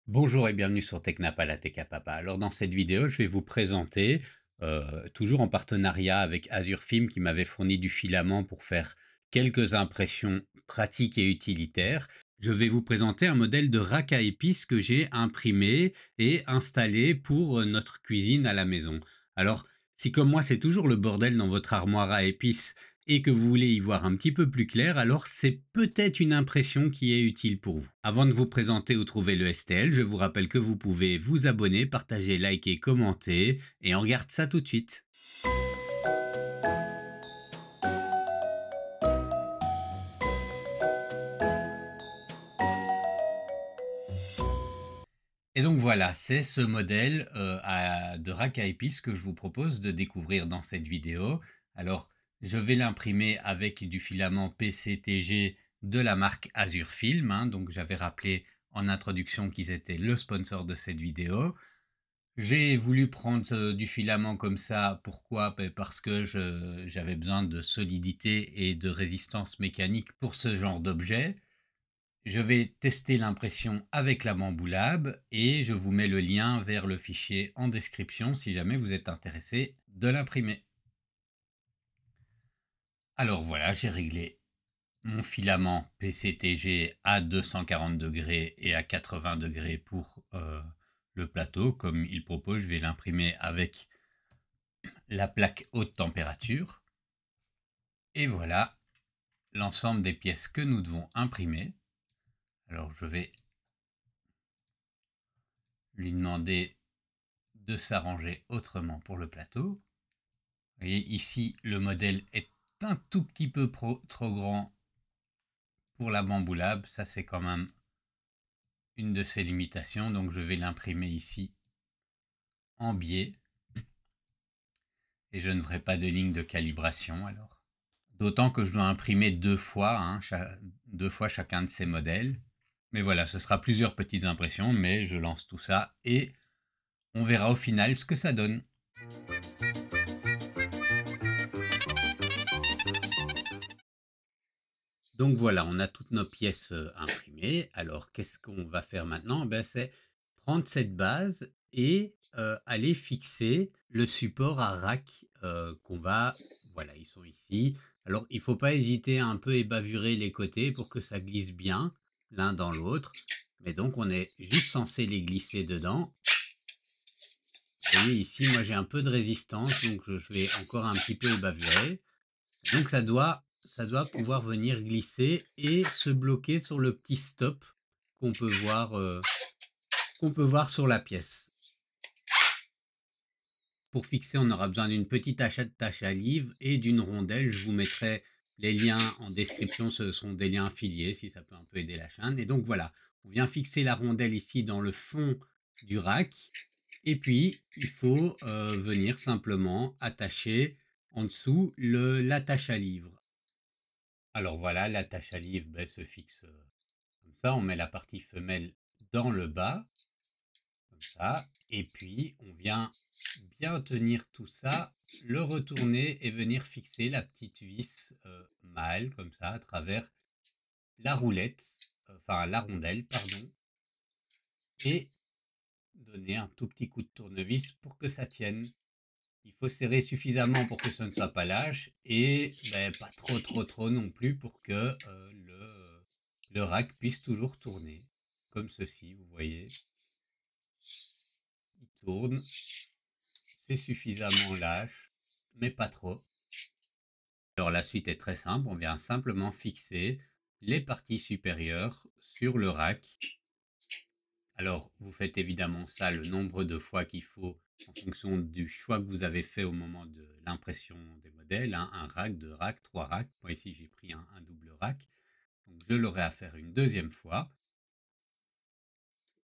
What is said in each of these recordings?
Bonjour et bienvenue sur Technapa, la Tech à Papa. Alors dans cette vidéo, je vais vous présenter, toujours en partenariat avec Azure Film qui m'avait fourni du filament pour faire quelques impressions pratiques et utilitaires. Je vais vous présenter un modèle de rack à épices que j'ai imprimé et installé pour notre cuisine à la maison. Alors, si comme moi c'est toujours le bordel dans votre armoire à épices et que vous voulez y voir un petit peu plus clair, alors c'est peut-être une impression qui est utile pour vous. Avant de vous présenter ou trouver le STL, je vous rappelle que vous pouvez vous abonner, partager, liker, commenter, et on regarde ça tout de suite. Et donc voilà, c'est ce modèle de rack à épices que je vous propose de découvrir dans cette vidéo. Alors, je vais l'imprimer avec du filament PCTG de la marque Azure Film, hein. Donc j'avais rappelé en introduction qu'ils étaient le sponsor de cette vidéo. J'ai voulu prendre du filament comme ça. Pourquoi? Parce que j'avais besoin de solidité et de résistance mécanique pour ce genre d'objet. Je vais tester l'impression avec la Bambu Lab et je vous mets le lien vers le fichier en description si jamais vous êtes intéressé de l'imprimer. Alors voilà, j'ai réglé mon filament PCTG à 240 degrés et à 80 degrés pour le plateau. Comme il propose, je vais l'imprimer avec la plaque haute température. Et voilà l'ensemble des pièces que nous devons imprimer. Alors je vais lui demander de s'arranger autrement pour le plateau. Vous voyez ici le modèle est un tout petit peu trop grand pour la Bambu Lab. Ça c'est quand même une de ses limitations, donc je vais l'imprimer ici en biais et je ne ferai pas de ligne de calibration alors. D'autant que je dois imprimer deux fois, hein, deux fois chacun de ces modèles. Mais voilà, ce sera plusieurs petites impressions, mais je lance tout ça et on verra au final ce que ça donne. Donc voilà, on a toutes nos pièces imprimées. Alors qu'est-ce qu'on va faire maintenant? C'est prendre cette base et aller fixer le support à rack qu'on va... Voilà, ils sont ici. Alors il ne faut pas hésiter à un peu ébavurer les côtés pour que ça glisse bien l'un dans l'autre. Mais donc on est juste censé les glisser dedans. Vous voyez ici, moi j'ai un peu de résistance, donc je vais encore un petit peu ébavurer. Donc ça doit pouvoir venir glisser et se bloquer sur le petit stop qu'on peut voir sur la pièce. Pour fixer, on aura besoin d'une petite tâche à livre et d'une rondelle. Je vous mettrai les liens en description. Ce sont des liens affiliés si ça peut un peu aider la chaîne. Et donc voilà, on vient fixer la rondelle ici dans le fond du rack. Et puis, il faut venir simplement attacher en dessous l'attache à livre. Alors voilà, l'attache à livre se fixe comme ça. On met la partie femelle dans le bas, comme ça. Et puis, on vient bien tenir tout ça, le retourner et venir fixer la petite vis mâle, comme ça, à travers la roulette, enfin la rondelle, pardon. Et donner un tout petit coup de tournevis pour que ça tienne. Il faut serrer suffisamment pour que ce ne soit pas lâche et pas trop non plus pour que le rack puisse toujours tourner. Comme ceci, vous voyez. Il tourne, c'est suffisamment lâche, mais pas trop. Alors la suite est très simple, on vient simplement fixer les parties supérieures sur le rack. Alors, vous faites évidemment ça le nombre de fois qu'il faut en fonction du choix que vous avez fait au moment de l'impression des modèles, hein, un rack, deux racks, trois racks. Moi ici j'ai pris un double rack, donc je l'aurai à faire une deuxième fois.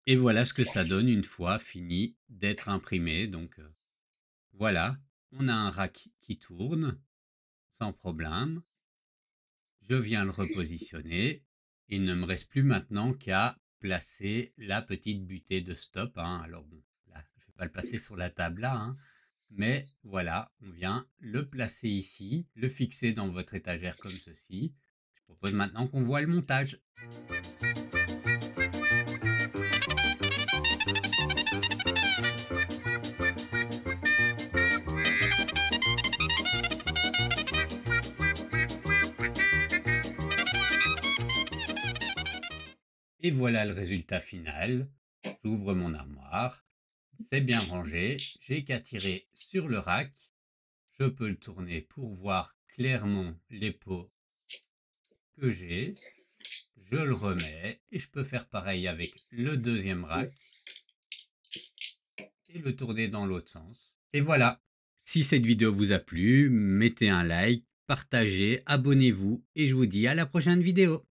Et voilà ce que ça donne une fois fini d'être imprimé. Donc voilà, on a un rack qui tourne sans problème. Je viens le repositionner. Il ne me reste plus maintenant qu'à placer la petite butée de stop, hein. Alors bon, là, je ne vais pas le placer sur la table là, hein, mais voilà, on vient le placer ici, le fixer dans votre étagère comme ceci. Je propose maintenant qu'on voit le montage. Et voilà le résultat final. J'ouvre mon armoire, c'est bien rangé, j'ai qu'à tirer sur le rack. Je peux le tourner pour voir clairement les pots que j'ai. Je le remets et je peux faire pareil avec le deuxième rack et le tourner dans l'autre sens. Et voilà. Si cette vidéo vous a plu, mettez un like, partagez, abonnez-vous et je vous dis à la prochaine vidéo.